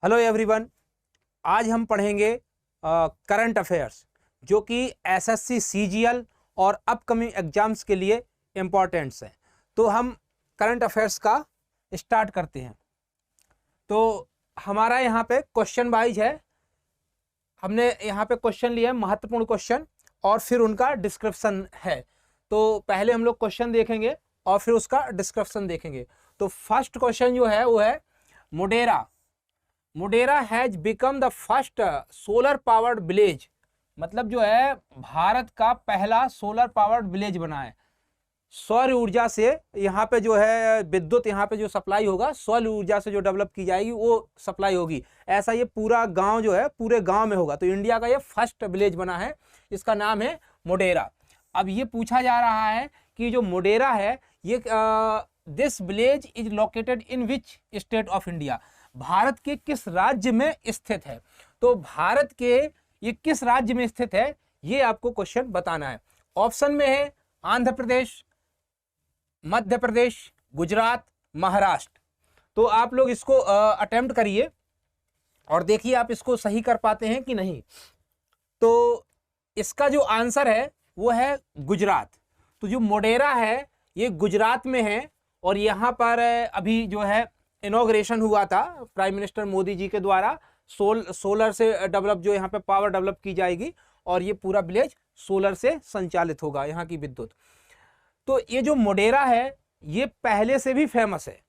Hello everyone. आज हम पढ़ेंगे करंट अफेयर्स जो कि एसएससी सीजीएल और अपकमिंग एग्जाम्स के लिए इम्पोर्टेंट्स हैं। तो हम करंट अफेयर्स का स्टार्ट करते हैं। तो हमारा यहाँ पे क्वेश्चन वाइज है, हमने यहाँ पे क्वेश्चन लिए महत्वपूर्ण क्वेश्चन और फिर उनका डिस्क्रिप्शन है। तो पहले हम लोग क्वेश्चन देखेंगे और फिर उसका डिस्क्रिप्शन देखेंगे। तो फर्स्ट क्वेश्चन जो है वो है Modhera has become the first solar powered village. मतलब जो है भारत का पहला सोलर पावर्ड विलेज बना है। सौर ऊर्जा से यहाँ पे जो है विद्युत यहाँ पे जो सप्लाई होगा, सौर ऊर्जा से जो डेवलप की जाएगी वो सप्लाई होगी। ऐसा ये पूरा गांव जो है पूरे गांव में होगा। तो इंडिया का ये फर्स्ट विलेज बना है, इसका नाम है मोडेरा। अब ये पूछा जा रहा है कि जो मोडेरा है ये this village is located in which state of India, Bharat के किस राज्य में स्थित है। तो भारत के ये किस राज्य में स्थित है ये आपको क्वेश्चन बताना है। ऑप्शन में है आंध्र प्रदेश, मध्य प्रदेश, गुजरात, महाराष्ट्र। तो आप लोग इसको अटेम्प्ट करिए और देखिए आप इसको सही कर पाते हैं कि नहीं। तो इसका जो आंसर है वो है गुजरात। तो जो मोडेरा है ये गुजरात में है और यहाँ पर अभी जो है इनॉग्रेशन हुआ था प्राइम मिनिस्टर मोदी जी के द्वारा। सोलर से डेवलप जो यहाँ पे पावर डेवलप की जाएगी और ये पूरा विलेज सोलर से संचालित होगा यहाँ की विद्युत। तो ये जो मोडेरा है ये पहले से भी फेमस है।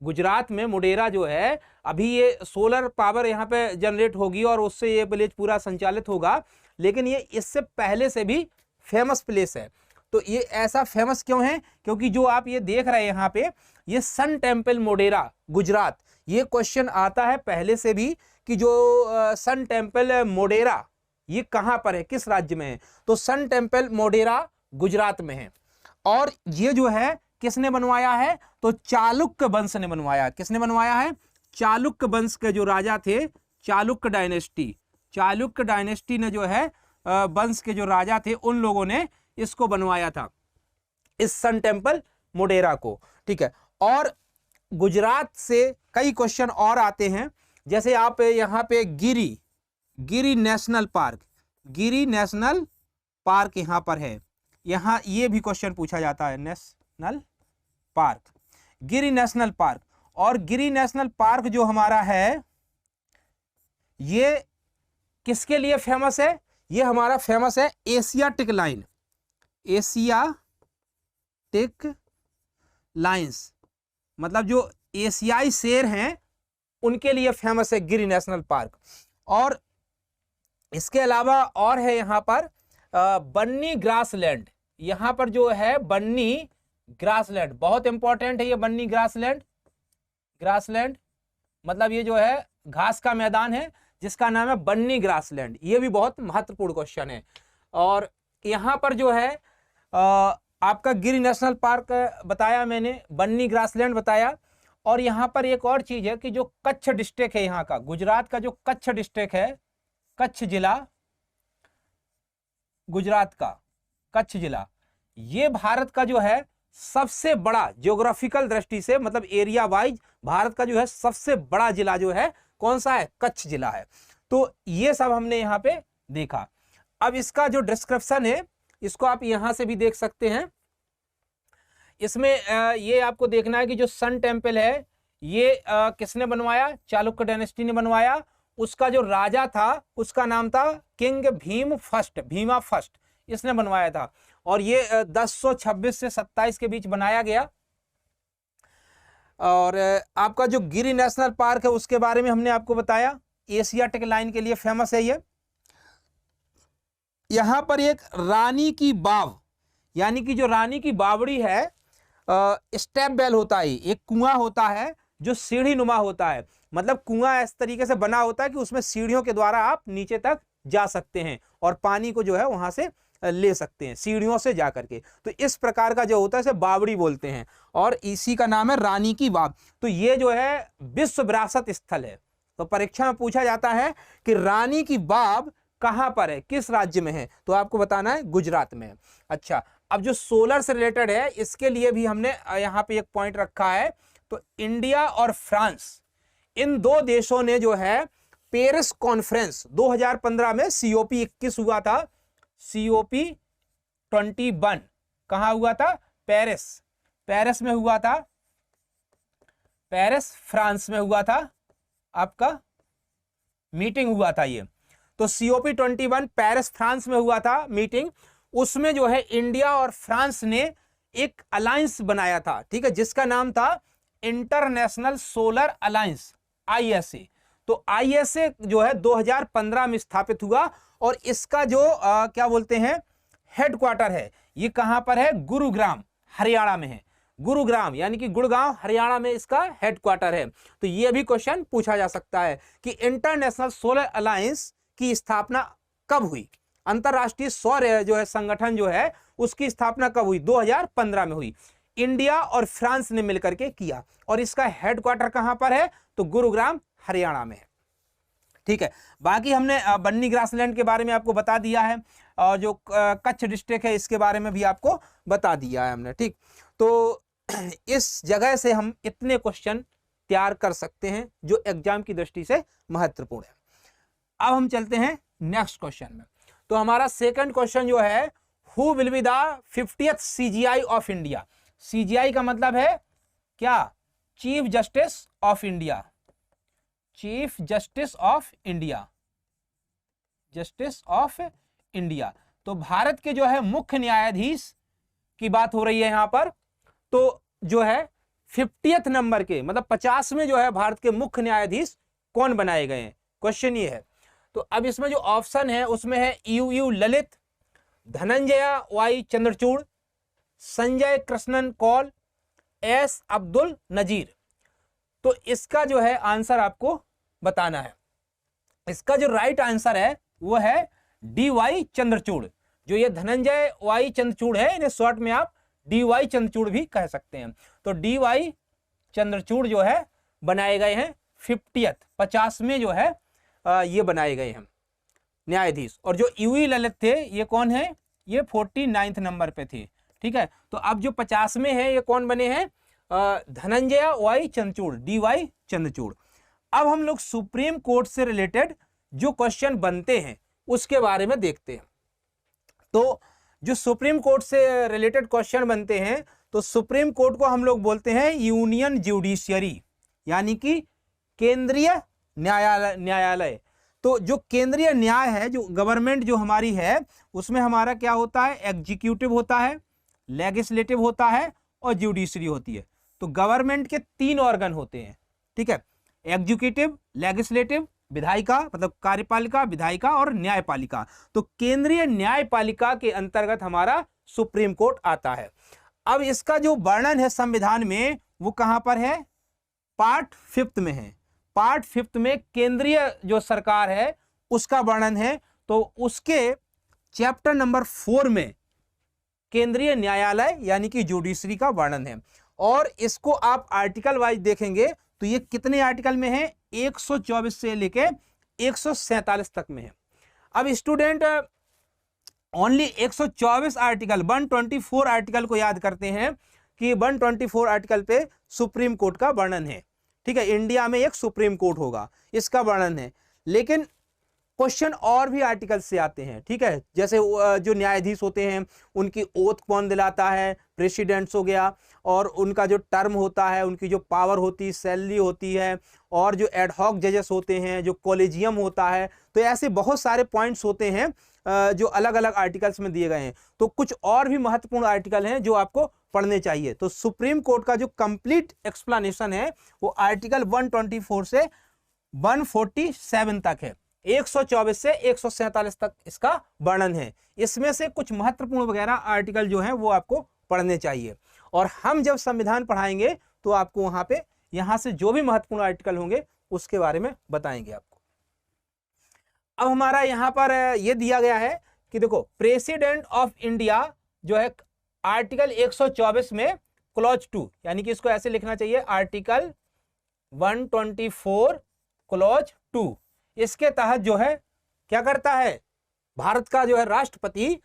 गुजरात में मोडेरा जो है अभी ये सोलर पावर यहाँ पे जनरेट होगी और उससे ये विलेज पूरा संचालित होगा, लेकिन ये इससे पहले से भी फेमस प्लेस है। तो ये ऐसा फेमस क्यों है? क्योंकि जो आप ये देख रहे हैं यहाँ पे ये सन टेम्पल मोडेरा गुजरात, ये क्वेश्चन आता है पहले से भी कि जो सन टेम्पल मोडेरा ये कहाँ पर है, किस राज्य में है। तो सन टेम्पल मोडेरा गुजरात में है। और ये जो है किसने बनवाया है? तो चालुक्य वंश ने बनवाया। किसने बनवाया है? चालुक्य वंश के जो राजा थे, चालुक्य डायनेस्टी ने जो है वंश के जो राजा थे उन लोगों ने इसको बनवाया था, इस सन टेम्पल मोडेरा को। ठीक है। और गुजरात से कई क्वेश्चन और आते हैं, जैसे आप यहाँ पे गिरी नेशनल पार्क यहाँ पर है। यहाँ ये भी क्वेश्चन पूछा जाता है, गिरी नेशनल पार्क। और गिरी नेशनल पार्क जो हमारा है ये किसके लिए फेमस है? ये हमारा फेमस है एशियाटिक लाइन्स, मतलब जो एशियाई शेर हैं उनके लिए फेमस है गिरी नेशनल पार्क। और इसके अलावा और है यहाँ पर बन्नी ग्रासलैंड। यहाँ पर जो है बन्नी ग्रासलैंड बहुत इंपॉर्टेंट है। ये बन्नी ग्रासलैंड मतलब ये जो है घास का मैदान है जिसका नाम है बन्नी ग्रासलैंड। ये भी बहुत महत्वपूर्ण क्वेश्चन है। और यहाँ पर जो है आपका गिरी नेशनल पार्क बताया मैंने, बन्नी ग्रासलैंड बताया। और यहाँ पर एक और चीज है कि जो कच्छ डिस्ट्रिक्ट है यहाँ का, गुजरात का जो कच्छ डिस्ट्रिक्ट है, कच्छ जिला, गुजरात का कच्छ जिला, ये भारत का जो है सबसे बड़ा ज्योग्राफिकल दृष्टि से, मतलब एरिया वाइज भारत का जो है सबसे बड़ा जिला जो है कौन सा है? कच्छ जिला है। तो ये सब हमने यहाँ पे देखा। अब इसका जो डिस्क्रिप्शन है इसको आप यहां से भी देख सकते हैं। इसमें ये आपको देखना है कि जो सन टेम्पल है ये किसने बनवाया? चालुक्य डायनेस्टी ने बनवाया। उसका जो राजा था उसका नाम था किंग भीमा फर्स्ट, इसने बनवाया था। और ये 1026 से 27 के बीच बनाया गया। और आपका जो गिरी नेशनल पार्क है उसके बारे में हमने आपको बताया, एशियाटिक लाइन के लिए फेमस है ये। यहां पर एक रानी की बाव, यानी कि जो रानी की बावड़ी है, स्टेप बेल होता है, एक कुआं होता है जो सीढ़ी नुमा होता है। मतलब कुआं इस तरीके से बना होता है कि उसमें सीढ़ियों के द्वारा आप नीचे तक जा सकते हैं और पानी को जो है वहां से ले सकते हैं सीढ़ियों से जा करके। तो इस प्रकार का जो होता है इसे बावड़ी बोलते हैं और इसी का नाम है रानी की बाव। तो ये जो है विश्व विरासत स्थल है। तो परीक्षा में पूछा जाता है कि रानी की बाव कहां पर है, किस राज्य में है? तो आपको बताना है गुजरात में है। अच्छा, अब जो सोलर से रिलेटेड है इसके लिए भी हमने यहाँ पे एक पॉइंट रखा है। तो इंडिया और फ्रांस इन दो देशों ने जो है पेरिस कॉन्फ्रेंस 2015 में COP 21 हुआ था, COP 21 कहां हुआ था? पेरिस में हुआ था, पेरिस फ्रांस में हुआ था, आपका मीटिंग हुआ था ये। तो COP 21 पेरिस फ्रांस में हुआ था मीटिंग। उसमें जो है इंडिया और फ्रांस ने एक अलायंस बनाया था, ठीक है, जिसका नाम था इंटरनेशनल सोलर अलायंस, ISA। तो ISA जो है 2015 में स्थापित हुआ और इसका जो क्या बोलते हैं हेडक्वार्टर है, ये कहां पर है? गुरुग्राम, हरियाणा में है। गुरुग्राम यानी कि गुड़गांव, हरियाणा में इसका हेडक्वार्टर है। तो ये भी क्वेश्चन पूछा जा सकता है कि इंटरनेशनल सोलर अलायंस की स्थापना कब हुई? अंतरराष्ट्रीय सौर जो है संगठन जो है उसकी स्थापना कब हुई? 2015 में हुई। इंडिया और फ्रांस ने मिलकर के किया और इसका हेडक्वार्टर कहां पर है? तो गुरुग्राम, हरियाणा में है। ठीक है, बाकी हमने बन्नी ग्रासलैंड के बारे में आपको बता दिया है और जो कच्छ डिस्ट्रिक्ट है इसके बारे में भी आपको बता दिया है हमने। ठीक, तो इस जगह से हम इतने क्वेश्चन तैयार कर सकते हैं जो एग्जाम की दृष्टि से महत्वपूर्ण है। अब हम चलते हैं नेक्स्ट क्वेश्चन में। तो हमारा सेकंड क्वेश्चन जो है, who will be the 50th CGI of India? CGI का मतलब है क्या? Chief justice of India, chief justice of India, justice of India. तो भारत के जो है मुख्य न्यायाधीश की बात हो रही है यहां पर। तो जो है 50th नंबर के मतलब 50वें जो है भारत के मुख्य न्यायाधीश कौन बनाए गए हैं? क्वेश्चन ये है। तो अब इसमें जो ऑप्शन है उसमें है UU Lalit, Dhananjaya Y Chandrachud, Sanjay Krishnan Kaul, S Abdul Nazeer. तो इसका जो है आंसर आपको बताना है। इसका जो राइट आंसर है वो है DY चंद्रचूड़। जो ये धनंजय वाई चंद्रचूड़ है, इन्हें शॉर्ट में आप DY चंद्रचूड़ भी कह सकते हैं। तो DY चंद्रचूड़ जो है बनाए गए हैं 50 में जो है ये बनाए गए हैं न्यायाधीश। और जो UU ललित थे ये कौन है? ये 49 नंबर पे थे। ठीक है, तो अब जो 50 में है ये कौन बने हैं? Dhananjaya Y Chandrachud, DY Chandrachud. अब हम लोग सुप्रीम कोर्ट से रिलेटेड जो क्वेश्चन बनते हैं उसके बारे में देखते हैं। तो जो सुप्रीम कोर्ट से रिलेटेड क्वेश्चन बनते हैं, तो सुप्रीम कोर्ट को हम लोग बोलते हैं यूनियन जुडिशियरी, यानी कि केंद्रीय न्यायालय। तो जो केंद्रीय न्याय है, जो गवर्नमेंट जो हमारी है, उसमें हमारा क्या होता है? एग्जीक्यूटिव होता है, लेजिस्लेटिव होता है और जुडिशरी होती है। तो गवर्नमेंट के 3 ऑर्गन होते हैं, ठीक है, एग्जीक्यूटिव, लेजिस्लेटिव, विधायिका मतलब कार्यपालिका, विधायिका और न्यायपालिका। तो केंद्रीय न्यायपालिका के अंतर्गत हमारा सुप्रीम कोर्ट आता है। अब इसका जो वर्णन है संविधान में वो कहां पर है? पार्ट 5 में है। पार्ट 5 में केंद्रीय जो सरकार है उसका वर्णन है। तो उसके चैप्टर नंबर 4 में केंद्रीय न्यायालय यानी कि जुडिशरी का वर्णन है। और इसको आप आर्टिकल वाइज देखेंगे तो ये कितने आर्टिकल में है? 124 से लेके 147 तक में है। अब स्टूडेंट ओनली 124 आर्टिकल, 124 आर्टिकल को याद करते हैं कि 124 आर्टिकल पे सुप्रीम कोर्ट का वर्णन है। ठीक है, इंडिया में एक सुप्रीम कोर्ट होगा, इसका वर्णन है। लेकिन क्वेश्चन और भी आर्टिकल से आते हैं, ठीक है, जैसे जो न्यायाधीश होते हैं उनकी ओथ कौन दिलाता है? प्रेसिडेंट्स हो गया। और उनका जो टर्म होता है, उनकी जो पावर होती है, सैलरी होती है, और जो एडहॉक जजेस होते हैं, जो कॉलेजियम होता है। तो ऐसे बहुत सारे पॉइंट्स होते हैं जो अलग अलग आर्टिकल्स में दिए गए हैं। तो कुछ और भी महत्वपूर्ण आर्टिकल हैं जो आपको पढ़ने चाहिए। तो सुप्रीम कोर्ट का जो कंप्लीट एक्सप्लेनेशन है वो आर्टिकल 124 से 147 तक है। 124 से 147 तक इसका वर्णन है। इसमें से कुछ महत्वपूर्ण वगैरह आर्टिकल जो हैं वो आपको पढ़ने चाहिए। और हम जब संविधान पढ़ाएंगे तो आपको वहां पे यहां से जो भी महत्वपूर्ण आर्टिकल होंगे उसके बारे में बताएंगे आपको। अब हमारा यहां पर ये दिया गया है कि देखो, प्रेसिडेंट ऑफ इंडिया जो है आर्टिकल 124 में क्लॉज 2, यानी कि इसको ऐसे लिखना चाहिए, आर्टिकल 124 क्लॉज 2। इसके तहत जो है क्या करता है? भारत का जो है राष्ट्रपति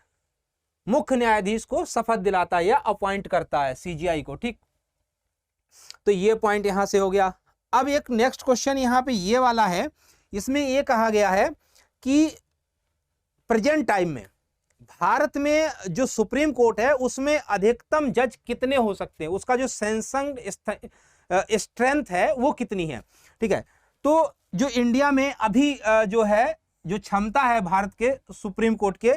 मुख्य न्यायाधीश को शपथ दिलाता है या अपॉइंट करता है CGI को। ठीक, तो ये पॉइंट यहां से हो गया। अब एक नेक्स्ट क्वेश्चन यहाँ पे ये वाला है, इसमें ये कहा गया है कि प्रेजेंट टाइम में भारत में जो सुप्रीम कोर्ट है उसमें अधिकतम जज कितने हो सकते हैं, उसका जो सेंसंग स्ट्रेंथ है वो कितनी है। ठीक है, तो जो इंडिया में अभी जो है जो क्षमता है भारत के सुप्रीम कोर्ट के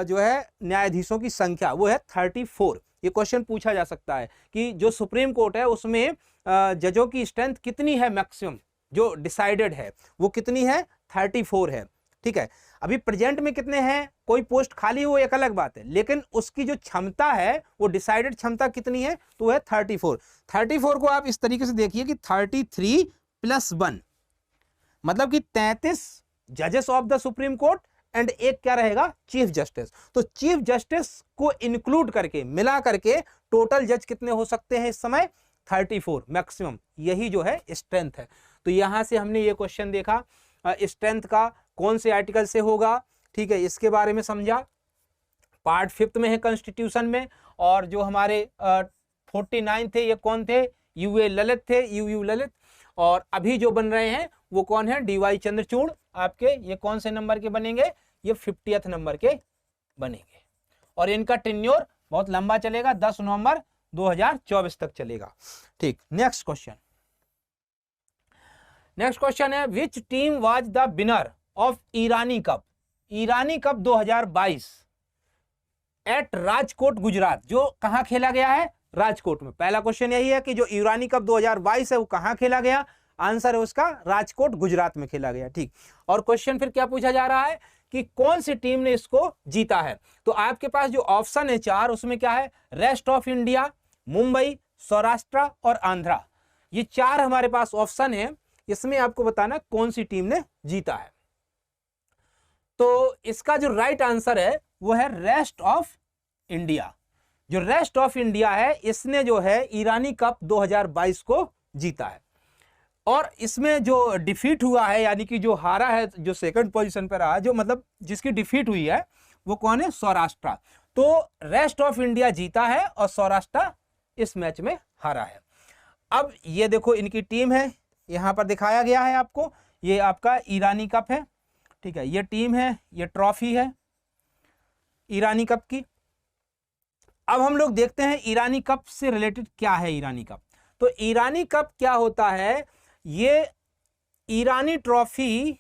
जो है न्यायाधीशों की संख्या वो है 34। ये क्वेश्चन पूछा जा सकता है कि जो सुप्रीम कोर्ट है उसमें जजों की स्ट्रेंथ कितनी है, मैक्सिमम जो डिसाइडेड है वो कितनी है, 34 है। ठीक है, अभी प्रेजेंट में कितने हैं, कोई पोस्ट खाली हो एक अलग बात है, लेकिन उसकी जो क्षमता है वो डिसाइडेड क्षमता कितनी है, तो वो है 34। 34 को आप इस तरीके से देखिए कि 33 + 1 मतलब कि 33 जजेस of the supreme court and एक क्या रहेगा, चीफ जस्टिस। तो चीफ जस्टिस को इंक्लूड करके मिला करके टोटल जज कितने हो सकते हैं इस समय, 34 मैक्सिमम। यही जो है स्ट्रेंथ है। तो यहां से हमने ये क्वेश्चन देखा स्ट्रेंथ का कौन से आर्टिकल से होगा। ठीक है, इसके बारे में समझा। पार्ट 5 में है कॉन्स्टिट्यूशन में, और जो हमारे 49 थे ये कौन थे, यूए ललित थे, यूयू ललित। और अभी जो बन रहे हैं वो कौन है, डीवाई चंद्रचूड़ आपके, ये कौन से नंबर के बनेंगे, ये 50th नंबर के बनेंगे। और इनका टेन्योर बहुत लंबा चलेगा, 10 नवंबर 2024 तक चलेगा। ठीक, नेक्स्ट क्वेश्चन। नेक्स्ट क्वेश्चन है which team was the winner of Irani cup, Irani cup 2022 at Rajkot Gujarat, जो कहां खेला गया है, राजकोट में। पहला क्वेश्चन यही है कि जो ईरानी कप 2022 है वो कहां खेला गया, आंसर है उसका राजकोट गुजरात में खेला गया। ठीक, और क्वेश्चन फिर क्या पूछा जा रहा है कि कौन सी टीम ने इसको जीता है। तो आपके पास जो ऑप्शन है 4, उसमें क्या है, rest of India, Mumbai, Saurashtra और आंध्रा। ये 4 हमारे पास ऑप्शन है, इसमें आपको बताना कौन सी टीम ने जीता है। तो इसका जो राइट आंसर है वो है रेस्ट ऑफ इंडिया। जो रेस्ट ऑफ इंडिया है इसने जो है ईरानी कप 2022 को जीता है। और इसमें जो डिफीट हुआ है, यानी कि जो हारा है, जो सेकंड पोजीशन पर रहा, जो मतलब जिसकी डिफीट हुई है वो कौन है, सौराष्ट्र। तो रेस्ट ऑफ इंडिया जीता है और सौराष्ट्र इस मैच में हारा है। अब ये देखो इनकी टीम है, यहां पर दिखाया गया है आपको, ये आपका ईरानी कप है। ठीक है, ये टीम है, ये ट्रॉफी है ईरानी कप की। अब हम लोग देखते हैं ईरानी कप से रिलेटेड क्या है ईरानी कप। तो ईरानी कप क्या होता है, ये ईरानी ट्रॉफी,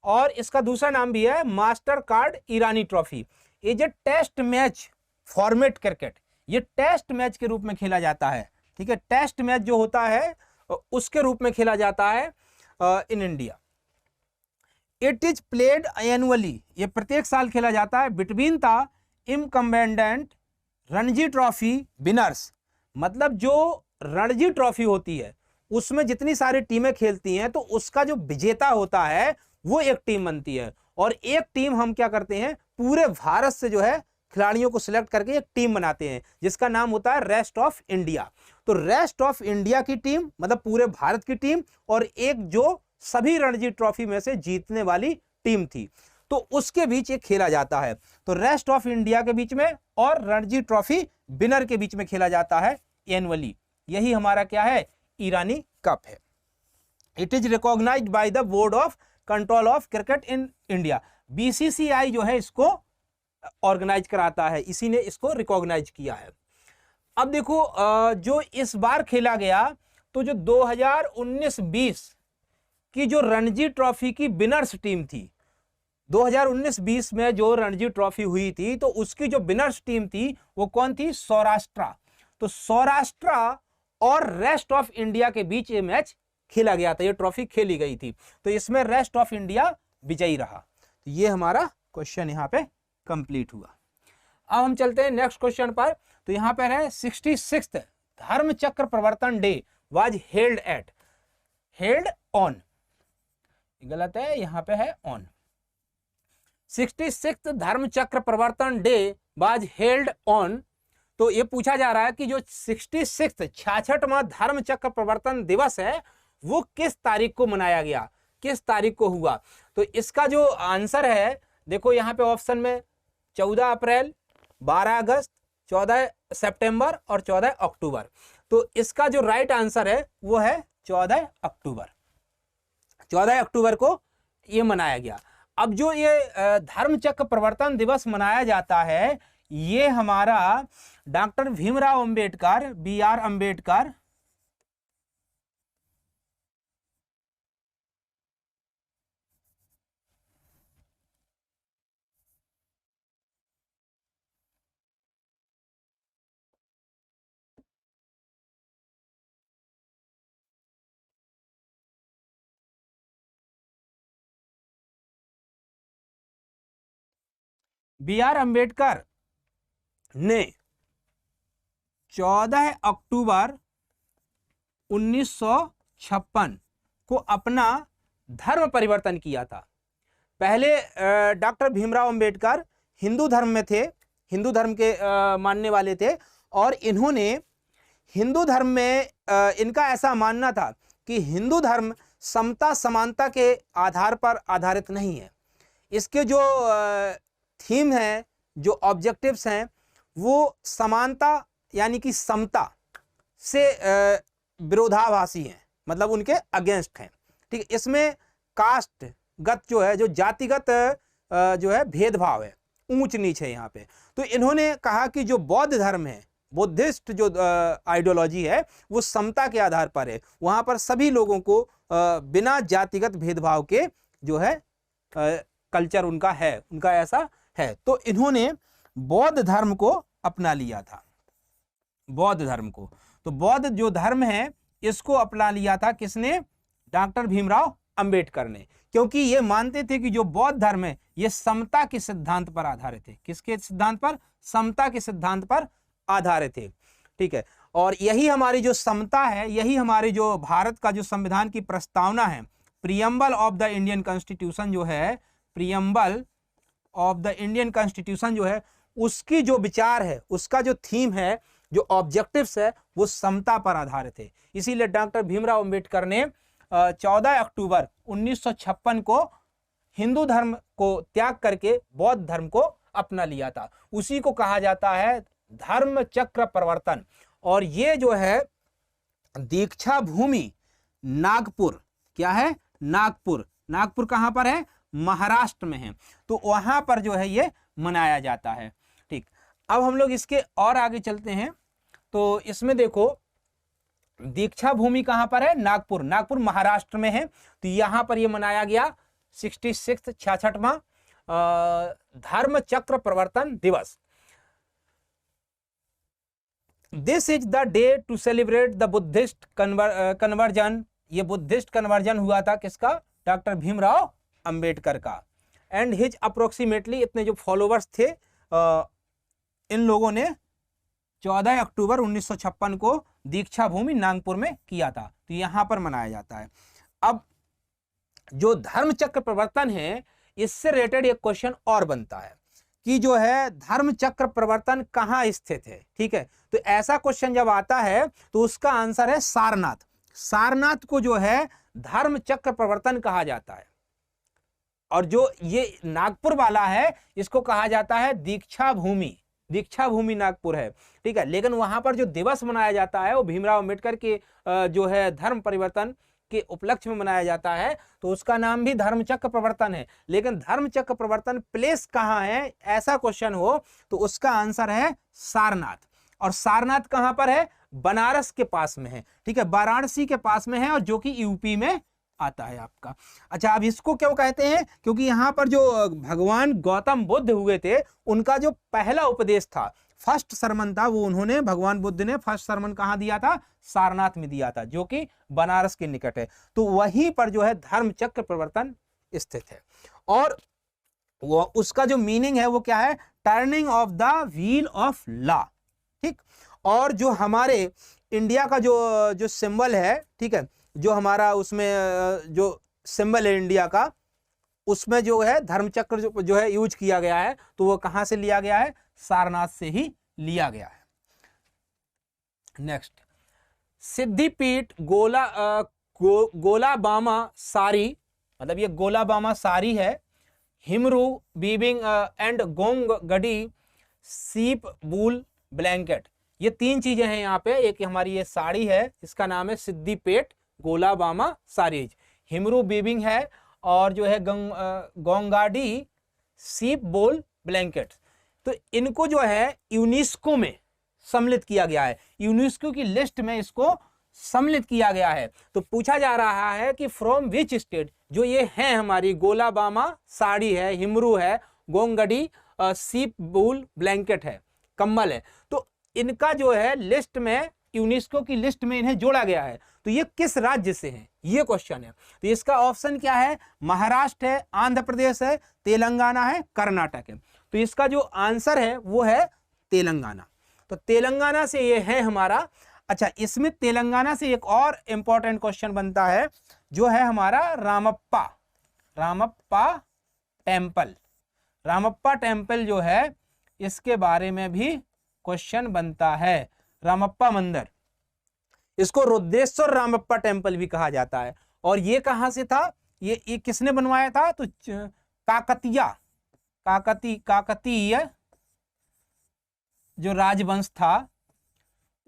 और इसका दूसरा नाम भी है मास्टर कार्ड ईरानी ट्रॉफी। ये जो टेस्ट मैच फॉर्मेट क्रिकेट, ये टेस्ट मैच के रूप में खेला जाता है। ठीक है, टेस्ट मैच जो होता है उसके रूप में खेला जाता है in India. It is played annually, ये प्रत्येक साल खेला जाता है, between the incumbent Ranji Trophy winners. मतलब जो रणजी ट्रॉफी होती है उसमें जितनी सारी टीमें खेलती हैं, तो उसका जो विजेता होता है वो एक टीम बनती है, और एक टीम हम क्या करते हैं, पूरे भारत से जो है खिलाड़ियों को सिलेक्ट करके एक टीम बनाते हैं, जिसका नाम होता है रेस्ट ऑफ इंडिया। तो रेस्ट ऑफ इंडिया की टीम मतलब पूरे भारत की टीम, और एक जो सभी रणजी ट्रॉफी में से जीतने वाली टीम थी, तो उसके बीच ये खेला जाता है। तो रेस्ट ऑफ इंडिया के बीच में और रणजी ट्रॉफी विनर के बीच में खेला जाता है एनुअली। यही हमारा क्या है, ईरानी कप है। It is recognised by the board of control of cricket in India. BCCI जो है इसको ऑर्गेनाइज कराता है, इसी ने इसको रिकॉग्नाइज किया है। अब देखो जो इस बार खेला गया, तो जो 2019-20 की जो रणजी ट्रॉफी की विनर्स टीम थी, 2019-20 में जो रणजी ट्रॉफी हुई थी, तो उसकी जो विनर्स टीम थी वो कौन थी, सौराष्ट्र। तो सौराष्ट्र और रेस्ट ऑफ इंडिया के बीच ये मैच खेला गया था, ये ट्रॉफी खेली गई थी। तो इसमें रेस्ट ऑफ इंडिया विजयी रहा। तो ये हमारा क्वेश्चन यहाँ पे कंप्लीट हुआ। अब हम चलते हैं नेक्स्ट क्वेश्चन पर। तो यहाँ पर है 66th धर्म चक्र प्रवर्तन day was held at, held on, गलत है, यहाँ पे है ऑन। 66th धर्म चक्र प्रवर्तन डे वाज हेल्ड ऑन। तो ये पूछा जा रहा है कि जो 66वां 66वां धर्म चक्र प्रवर्तन दिवस है वो किस तारीख को मनाया गया, किस तारीख को हुआ। तो इसका जो आंसर है, देखो यहाँ पे ऑप्शन में 14 अप्रैल, 12 अगस्त, 14 सितंबर और 14 अक्टूबर। तो इसका जो राइट आंसर है वो है 14 अक्टूबर, 14 अक्टूबर को ये मनाया गया। अब जो ये धर्मचक्र प्रवर्तन दिवस मनाया जाता है, ये हमारा doctor Bhimrao Ambedkar, BR Ambedkar, BR Ambedkar ने 14 अक्टूबर 1956 को अपना धर्म परिवर्तन किया था। पहले डॉक्टर भीमराव अंबेडकर हिंदू धर्म में थे, हिंदू धर्म के मानने वाले थे, और इन्होंने हिंदू धर्म में इनका ऐसा मानना था कि हिंदू धर्म समता समानता के आधार पर आधारित नहीं है। इसके जो थीम है, जो ऑब्जेक्टिव्स हैं, वो समानता यानी कि समता से विरोधाभासी हैं, मतलब उनके अगेंस्ट हैं। ठीक है, इसमें कास्ट गत जो है, जो जातिगत जो है भेदभाव है, ऊंच नीच है यहाँ पे। तो इन्होंने कहा कि जो बौद्ध धर्म है, बुद्धिस्ट जो आइडियोलॉजी है, वो समता के आधार पर है। वहाँ पर सभी लोगों को बिना जातिगत भेदभाव के जो है कल्चर उनका है, उनका ऐसा है। तो इन्होंने बौद्ध धर्म को अपना लिया था, बौद्ध धर्म को। तो बौद्ध जो धर्म है, इसको अपना लिया था किसने? डॉक्टर भीमराव अंबेडकर ने, क्योंकि ये मानते थे कि जो बौद्ध धर्म है, ये समता के सिद्धांत पर आधारित है। किसके सिद्धांत पर? समता के सिद्धांत पर आधारित है। ठीक है, और यही हमारी जो समता है, यही हमारी जो भारत का जो संविधान की प्रस्तावना है, preamble of the Indian constitution जो है, preamble of the Indian constitution जो है, उसकी जो विचार है, उसका जो थीम है, जो ऑब्जेक्टिव्स है, वो समता पर आधारित है। इसीलिए डॉक्टर भीमराव अंबेडकर ने 14 अक्टूबर 1956 को हिंदू धर्म को त्याग करके बौद्ध धर्म को अपना लिया था। उसी को कहा जाता है धर्म चक्र प्रवर्तन। और ये जो है दीक्षा भूमि नागपुर, क्या है? नागपुर। नागपुर कहाँ पर है? महाराष्ट्र में है। तो वहां पर जो है ये मनाया जाता है। ठीक, अब हम लोग इसके और आगे चलते हैं। तो इसमें देखो, दीक्षा भूमि कहां पर है? नागपुर। नागपुर महाराष्ट्र में है। तो यहां पर ये मनाया गया 66वां धर्म Chakra Pravartan Diwas. This is the day to celebrate the Buddhist conversion. ये बुद्धिस्ट कन्वर्जन हुआ था किसका? डॉक्टर भीमराव अंबेडकर का। एंड हिज अप्रोक्सीमेटली, इतने जो फॉलोवर्स थे, इन लोगों ने 14 अक्टूबर 1956 को दीक्षा भूमि नागपुर में किया था। तो यहां पर मनाया जाता है। अब जो धर्म चक्र प्रवर्तन है, इससे रिलेटेड एक क्वेश्चन और बनता है कि जो है धर्म चक्र प्रवर्तन कहाँ स्थित है। ठीक है, तो ऐसा क्वेश्चन जब आता है तो उसका आंसर है सारनाथ। सारनाथ को जो है धर्म चक्र प्रवर्तन कहा जाता है। और जो ये नागपुर वाला है, इसको कहा जाता है दीक्षा भूमि। दीक्षा भूमि नागपुर है। ठीक है, लेकिन वहां पर जो दिवस मनाया जाता है, वो भीमराव अंबेडकर के जो है धर्म परिवर्तन के उपलक्ष्य में मनाया जाता है। तो उसका नाम भी धर्म चक्र प्रवर्तन है। लेकिन धर्म चक्र प्रवर्तन प्लेस कहाँ है, ऐसा क्वेश्चन हो तो उसका आंसर है सारनाथ। और सारनाथ कहाँ पर है? बनारस के पास में है। ठीक है, वाराणसी के पास में है, और जो कि यूपी में आता है आपका। अच्छा, अब इसको क्यों कहते हैं? क्योंकि यहाँ पर जो भगवान गौतम बुद्ध हुए थे, उनका जो पहला उपदेश था, फर्स्ट सरमन था, वो उन्होंने, भगवान बुद्ध ने फर्स्ट सरमन कहाँ दिया था? सारनाथ में दिया था, जो कि बनारस के निकट है। तो वहीं पर जो है धर्म चक्र प्रवर्तन स्थित है। और वो उसका जो मीनिंग है वो क्या है? Turning of the wheel of law. ठीक, और जो हमारे इंडिया का जो सिंबल है, ठीक है, जो हमारा उसमें जो सिंबल है इंडिया का, उसमें जो है धर्मचक्र जो है यूज किया गया है। तो वो कहां से लिया गया है? सारनाथ से ही लिया गया है। नेक्स्ट, सिद्धिपीठ गोलाबामा सारी, मतलब ये गोलाबामा सारी है, हिमरू वीविंग एंड गोंग गडी सीप बूल ब्लैंकेट। ये तीन चीजें हैं यहाँ पे। एक हमारी ये साड़ी है, इसका नाम है सिद्धिपेट गोलाबामा सारीज, हिमरू बीबिंग है, और जो है गोंगाडी सीप बोल ब्लैंकेट। तो इनको जो है यूनेस्को में सम्मिलित किया गया है, यूनेस्को की लिस्ट में इसको सम्मिलित किया गया है। तो पूछा जा रहा है कि फ्रॉम विच स्टेट, जो ये हैं हमारी गोलाबामा साड़ी है, हिमरू है, गोंगडी सीप वूल ब्लैंकेट है, कम्बल है, तो इनका जो है लिस्ट में, यूनेस्को की लिस्ट में इन्हें जोड़ा गया है। तो ये किस राज्य से हैं, ये क्वेश्चन है। तो इसका ऑप्शन क्या है, महाराष्ट्र है, आंध्र प्रदेश है, तेलंगाना है, कर्नाटक है। तो इसका जो आंसर है वो है तेलंगाना। तो तेलंगाना से ये है हमारा। अच्छा, इसमें तेलंगाना से एक और इंपॉर्टेंट क्वेश्चन बनता है, जो है हमारा रामप्पा टेम्पल। रामप्पा टेम्पल जो है, इसके बारे में भी क्वेश्चन बनता है। रामप्पा मंदिर, इसको रुद्रेश्वर रामप्पा टेम्पल भी कहा जाता है। और ये कहां से था, ये किसने बनवाया था, तो काकतीय जो राजवंश था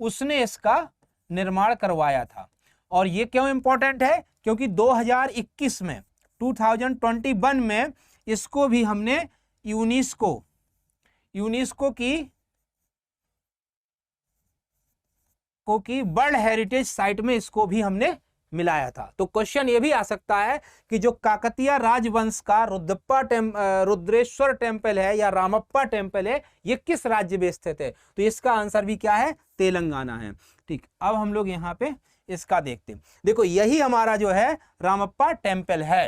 उसने इसका निर्माण करवाया था। और ये क्यों इंपॉर्टेंट है, क्योंकि 2021 में 2021 में इसको भी हमने यूनेस्को की वर्ल्ड हेरिटेज साइट में इसको भी हमने मिलाया था। तो क्वेश्चन ये भी आ सकता है कि जो काकतीय राजवंश का रुद्रेश्वर टेम्पल है या रामप्पा टेम्पल है, ये किस राज्य में स्थित है। तो इसका आंसर भी क्या है, तेलंगाना है। ठीक, अब हम लोग यहाँ पे इसका देखते हैं। देखो, यही हमारा जो है रामप्पा टेम्पल है,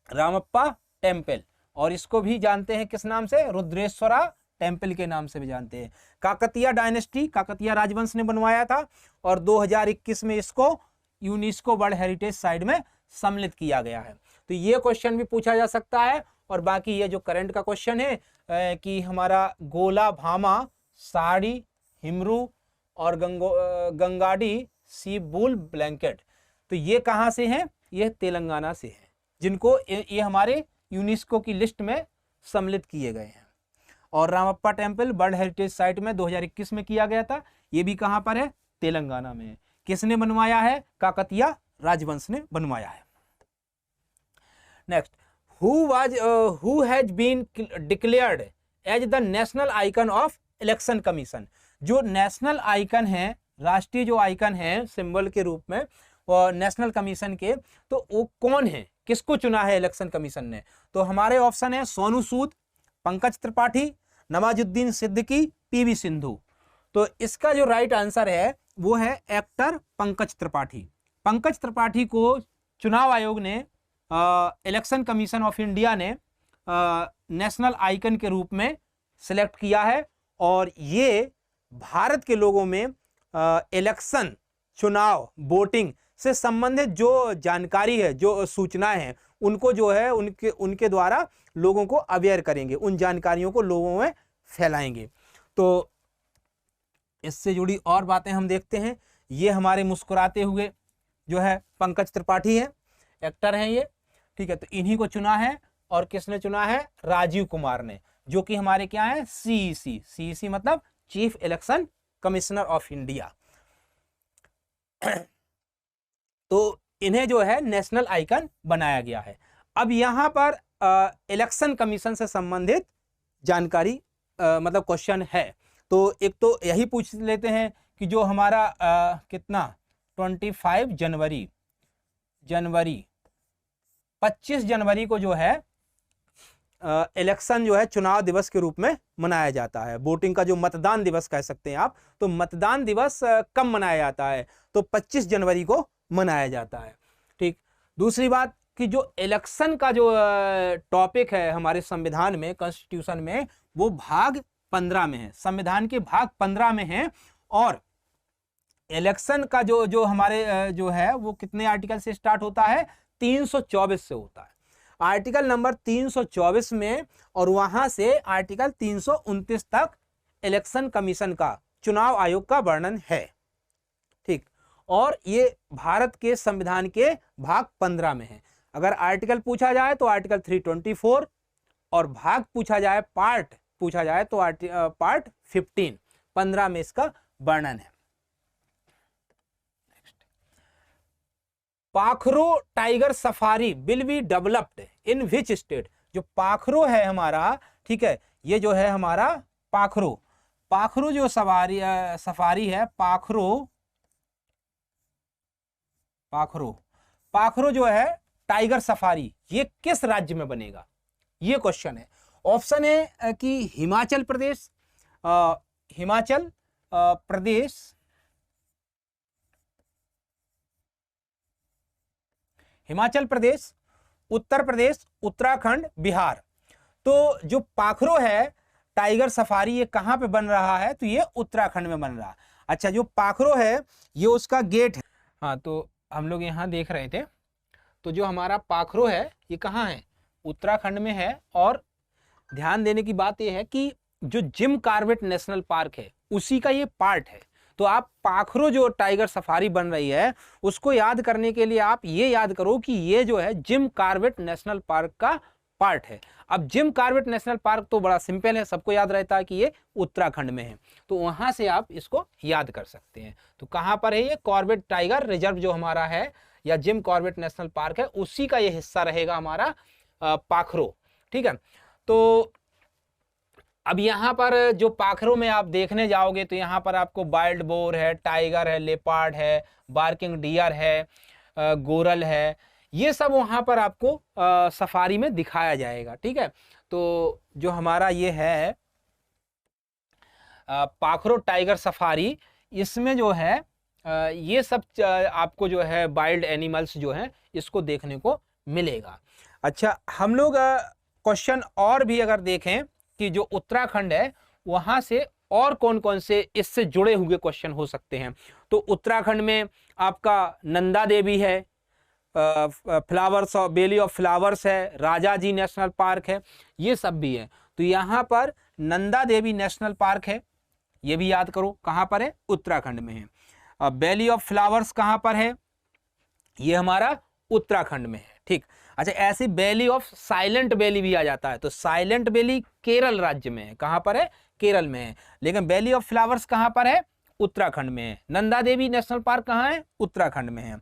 रामप्पा टेम्पल, और इसको भी जानते हैं किस नाम से, रुद्रेश्वरा टेम्पल के नाम से भी जानते हैं। काकतीय डायनेस्टी, काकतीय राजवंश ने बनवाया था, और 2021 में इसको यूनेस्को वर्ल्ड हेरिटेज साइट में सम्मिलित किया गया है। तो ये क्वेश्चन भी पूछा जा सकता है। और बाकी ये जो करंट का क्वेश्चन है कि हमारा गोलाबामा साड़ी, हिमरू और गंगाडी सीप वूल ब्लैंकेट, तो ये कहाँ से हैं, ये तेलंगाना से हैं, जिनको ये हमारे यूनेस्को की लिस्ट में सम्मिलित किए गए हैं। और Ramappa temple world heritage site में 2021 में किया गया था, ये भी कहाँ पर है, तेलंगाना में है। किसने बनवाया है, काकतीय राजवंश ने बनवाया है। Next, who has been declared as the national icon of election commission. जो नेशनल आइकन है, राष्ट्रीय जो आइकन है सिंबल के रूप में और नेशनल कमीशन के, तो वो कौन है, किसको चुना है इलेक्शन कमीशन ने। तो हमारे ऑप्शन है सोनू सूद, पंकज त्रिपाठी, नवाजुद्दीन सिद्दीकी, पीवी सिंधु। तो इसका जो राइट आंसर है वो है एक्टर पंकज त्रिपाठी। पंकज त्रिपाठी को चुनाव आयोग ने, इलेक्शन कमीशन ऑफ इंडिया ने नेशनल आइकन के रूप में सिलेक्ट किया है। और ये भारत के लोगों में इलेक्शन, चुनाव, वोटिंग से संबंधित जो जानकारी है, जो सूचनाएं हैं, उनको जो है उनके द्वारा लोगों को अवेयर करेंगे, उन जानकारियों को लोगों में फैलाएंगे। तो इससे जुड़ी और बातें हम देखते हैं। ये हमारे मुस्कुराते हुए जो है पंकज त्रिपाठी हैं, एक्टर हैं ये, ठीक है। तो इन्हीं को चुना है। और किसने चुना है, राजीव कुमार ने, जो कि हमारे क्या है, सीईसी मतलब chief election commissioner of India. तो इन्हें जो है नेशनल आइकन बनाया गया है। अब यहाँ पर इलेक्शन कमीशन से संबंधित जानकारी मतलब क्वेश्चन है। तो एक तो यही पूछ लेते हैं कि जो हमारा कितना 25 जनवरी 25 जनवरी को जो है इलेक्शन जो है चुनाव दिवस के रूप में मनाया जाता है। वोटिंग का जो मतदान दिवस कह सकते हैं आप, तो मतदान दिवस कब मनाया जाता है, तो 25 जनवरी को मनाया जाता है। ठीक, दूसरी बात कि जो इलेक्शन का जो टॉपिक है हमारे संविधान में, कॉन्स्टिट्यूशन में, वो भाग 15 में है, संविधान के भाग 15 में है। और इलेक्शन का जो हमारे जो है वो कितने आर्टिकल से स्टार्ट होता है, 324 से होता है, आर्टिकल नंबर 324 में, और वहां से आर्टिकल 329 तक इलेक्शन कमीशन का, चुनाव आयोग का वर्णन है। ठीक, और ये भारत के संविधान के भाग 15 में है। अगर आर्टिकल पूछा जाए तो आर्टिकल 324, और भाग पूछा जाए, पार्ट पूछा जाए तो पार्ट 15 में इसका वर्णन है। Pakhro tiger safari will be developed in which state. जो पाखरो है हमारा, ठीक है, ये जो है हमारा पाखरो, पाखरो जो सफारी है, पाखरो जो है टाइगर सफारी, ये किस राज्य में बनेगा, ये क्वेश्चन है। ऑप्शन है कि हिमाचल प्रदेश, उत्तर प्रदेश, उत्तराखंड, बिहार। तो जो पाखरो है टाइगर सफारी, ये कहां पे बन रहा है, तो ये उत्तराखंड में बन रहा है। अच्छा, जो पाखरो है ये उसका गेट है। हाँ, तो हम लोग यहाँ देख रहे थे, तो जो हमारा पाखरो है ये कहाँ है, उत्तराखंड में है। और ध्यान देने की बात यह है कि जो जिम कॉर्बेट नेशनल पार्क है उसी का ये पार्ट है। तो आप पाखरो जो टाइगर सफारी बन रही है उसको याद करने के लिए आप ये याद करो कि ये जो है जिम कॉर्बेट नेशनल पार्क का पार्ट है। अब जिम कॉर्बेट नेशनल पार्क तो बड़ा सिंपल है, सबको याद रहता है कि ये उत्तराखंड में है, तो वहां से आप इसको याद कर सकते हैं। तो कहां पर है ये, कॉर्बेट टाइगर रिजर्व जो हमारा है या जिम कॉर्बेट नेशनल पार्क है उसी का ये हिस्सा रहेगा हमारा पाखरो। ठीक है, तो अब यहाँ पर जो पाखरो में आप देखने जाओगे तो यहाँ पर आपको वाइल्ड बोर है, टाइगर है, लेपर्ड है, बार्किंग डियर है, गोरल है, ये सब वहाँ पर आपको सफारी में दिखाया जाएगा। ठीक है, तो जो हमारा ये है पाखरो टाइगर सफारी, इसमें जो है ये सब आपको जो है वाइल्ड एनिमल्स जो हैं इसको देखने को मिलेगा। अच्छा, हम लोग क्वेश्चन और भी अगर देखें कि जो उत्तराखंड है वहां से और कौन कौन से इससे जुड़े हुए क्वेश्चन हो सकते हैं, तो उत्तराखंड में आपका नंदा देवी है, flowers of belly of flowers है, राजा जी नेशनल पार्क है, ये सब भी है। तो यहाँ पर नंदा देवी नेशनल पार्क है, ये भी याद करो कहाँ पर है, उत्तराखंड में है। बेली ऑफ फ्लावर्स कहाँ पर है, ये हमारा उत्तराखंड में है। ठीक, अच्छा, ऐसे बेली ऑफ साइलेंट बेली भी आ जाता है, तो साइलेंट बेली केरल राज्य में है, कहां पर है, केरल में है। लेकिन बेली ऑफ फ्लावर्स कहां पर है, उत्तराखंड में है। नंदा देवी नेशनल पार्क कहां है, उत्तराखंड में है।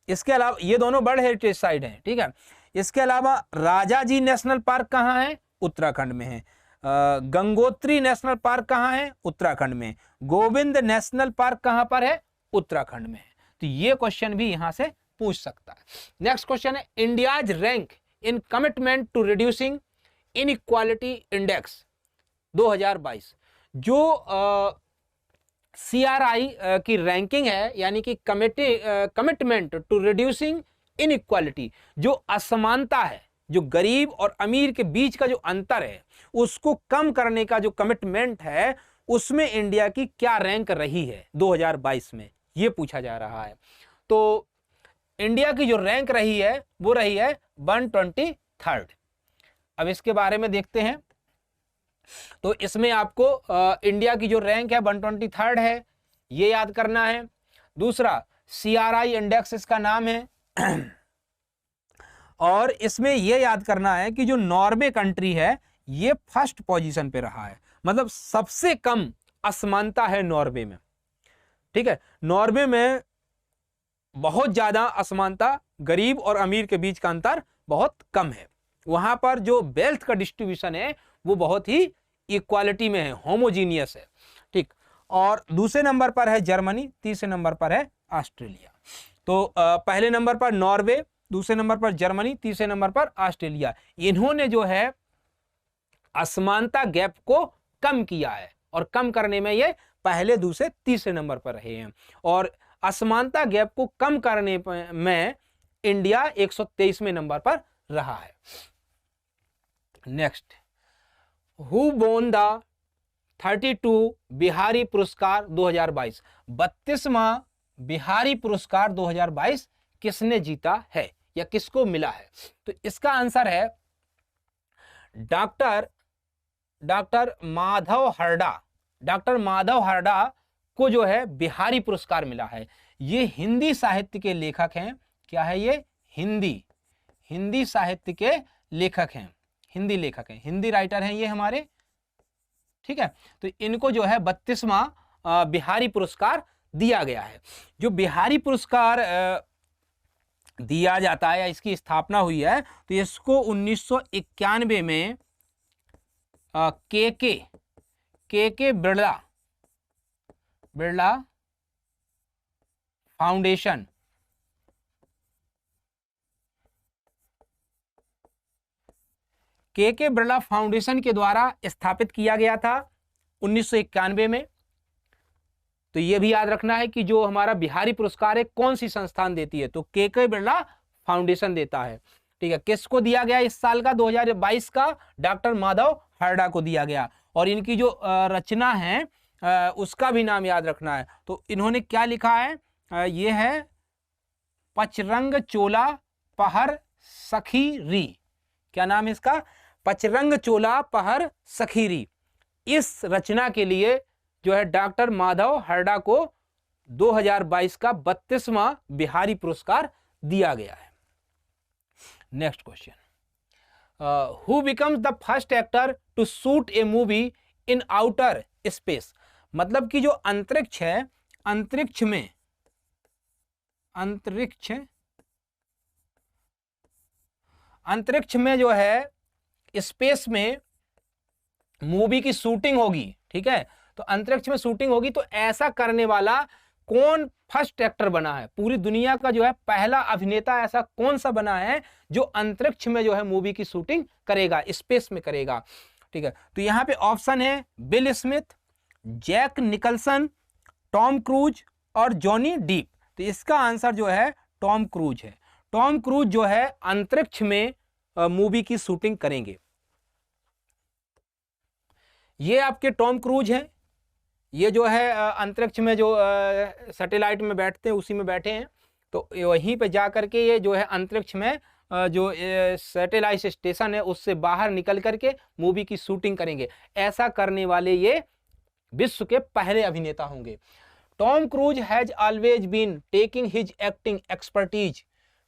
इसके अलावा ये दोनों वर्ल्ड हेरिटेज साइट हैं। ठीक है, इसके अलावा राजा जी नेशनल पार्क कहां है, उत्तराखंड में है। गंगोत्री नेशनल पार्क कहां है, उत्तराखंड में। गोविंद नेशनल पार्क कहां पर है, उत्तराखंड में है। तो ये क्वेश्चन भी यहां से पूछ सकता है। नेक्स्ट क्वेश्चन है, India's rank in commitment to reducing inequality index 2022। जो CRI की रैंकिंग है, यानी कि कमिटमेंट टू रिड्यूसिंग इनइक्वालिटी, जो असमानता है, जो गरीब और अमीर के बीच का जो अंतर है उसको कम करने का जो कमिटमेंट है, उसमें इंडिया की क्या रैंक रही है 2022 में, ये पूछा जा रहा है। तो इंडिया की जो रैंक रही है वो रही है 123rd। अब इसके बारे में देखते हैं, तो इसमें आपको इंडिया की जो रैंक है 123rd है, ये याद करना है। दूसरा, CRI इंडेक्स इसका नाम है। और इसमें यह याद करना है कि जो नॉर्वे कंट्री है ये फर्स्ट पोजीशन पे रहा है, मतलब सबसे कम असमानता है नॉर्वे में। ठीक है, नॉर्वे में बहुत ज्यादा असमानता, गरीब और अमीर के बीच का अंतर बहुत कम है। वहां पर जो वेल्थ का डिस्ट्रीब्यूशन है वो बहुत ही इक्वालिटी में है, होमोजीनियस है। ठीक, और दूसरे नंबर पर है जर्मनी, तीसरे नंबर पर है ऑस्ट्रेलिया। तो पहले नंबर पर नॉर्वे, दूसरे नंबर पर जर्मनी, तीसरे नंबर पर ऑस्ट्रेलिया। इन्होंने जो है असमानता गैप को कम किया है, और कम करने में ये पहले, दूसरे, तीसरे नंबर पर रहे हैं। और असमानता गैप को कम करने में इंडिया 123वें नंबर पर रहा है। Next, who won the 32 Bihari पुरस्कार 2022। 32वां बिहारी पुरस्कार 2022 किसने जीता है या किसको मिला है? तो इसका आंसर है डॉक्टर माधव हरडा। डॉक्टर माधव हरडा को जो है बिहारी पुरस्कार मिला है। ये हिंदी साहित्य के लेखक हैं। क्या है ये? हिंदी साहित्य के लेखक हैं, हिंदी लेखक हैं, हिंदी राइटर हैं ये हमारे। ठीक है, तो इनको जो है 32वां बिहारी पुरस्कार दिया गया है। जो बिहारी पुरस्कार दिया जाता है या इसकी स्थापना हुई है, तो इसको 1991 में के बिरला फाउंडेशन के बिरला फाउंडेशन के द्वारा स्थापित किया गया था 1991 में। तो ये भी याद रखना है कि जो हमारा बिहारी पुरस्कार है कौन सी संस्थान देती है, तो के बिरला फाउंडेशन देता है। ठीक है, किसको दिया गया इस साल का 2022 का? डॉक्टर माधव हरडा को दिया गया। और इनकी जो रचना है उसका भी नाम याद रखना है। तो इन्होंने क्या लिखा है? ये है पचरंग चोला पहर सखीरी। क्या नाम है इसका? पचरंग चोला पहर सखीरी। इस रचना के लिए जो है डॉक्टर माधव हरडा को 2022 का 32वां बिहारी पुरस्कार दिया गया है। Next question, who becomes the first actor to shoot a movie in outer space? मतलब कि जो अंतरिक्ष है, अंतरिक्ष में जो है स्पेस में मूवी की शूटिंग होगी। ठीक है, तो अंतरिक्ष में शूटिंग होगी, तो ऐसा करने वाला कौन फर्स्ट एक्टर बना है? पूरी दुनिया का जो है पहला अभिनेता ऐसा कौन सा बना है जो अंतरिक्ष में जो है मूवी की शूटिंग करेगा, स्पेस में करेगा? ठीक है, तो यहां पे ऑप्शन है Bill Smith, Jack Nicholson, Tom Cruise और जॉनी डीप। तो इसका आंसर जो है टॉम क्रूज है। टॉम क्रूज जो है अंतरिक्ष में मूवी की शूटिंग करेंगे। ये आपके टॉम क्रूज हैं। ये जो है अंतरिक्ष में जो सैटेलाइट में बैठते हैं उसी में बैठे हैं। तो वहीं पे जा करके ये जो है अंतरिक्ष में जो सैटेलाइट स्टेशन है उससे बाहर निकल करके मूवी की शूटिंग करेंगे। ऐसा करने वाले ये विश्व के पहले अभिनेता होंगे। Tom Cruise has always been taking his acting expertise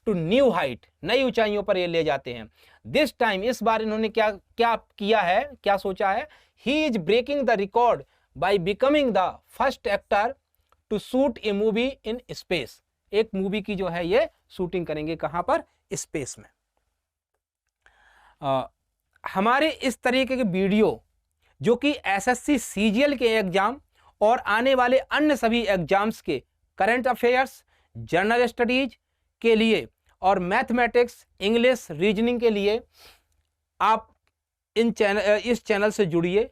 to new height. नई ऊंचाइयों पर ये ले जाते हैं। दिस टाइम, इस बार इन्होंने क्या किया है, क्या सोचा है? He is breaking the record by becoming the first actor to shoot a movie in space. एक मूवी की जो है ये शूटिंग करेंगे, कहां पर? स्पेस में। हमारे इस तरीके के वीडियो जो कि एसएससी सीजीएल के एग्जाम और आने वाले अन्य सभी एग्जाम्स के करंट अफेयर्स, जनरल स्टडीज के लिए और मैथमेटिक्स, इंग्लिश, रीजनिंग के लिए आप इस चैनल से जुड़िए।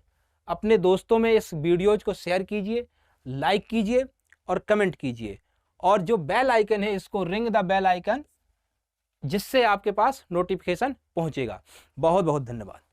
अपने दोस्तों में इस वीडियोज को शेयर कीजिए, लाइक कीजिए और कमेंट कीजिए। और जो बेल आइकन है इसको रिंग द बेल आइकन, जिससे आपके पास नोटिफिकेशन पहुंचेगा। बहुत बहुत धन्यवाद।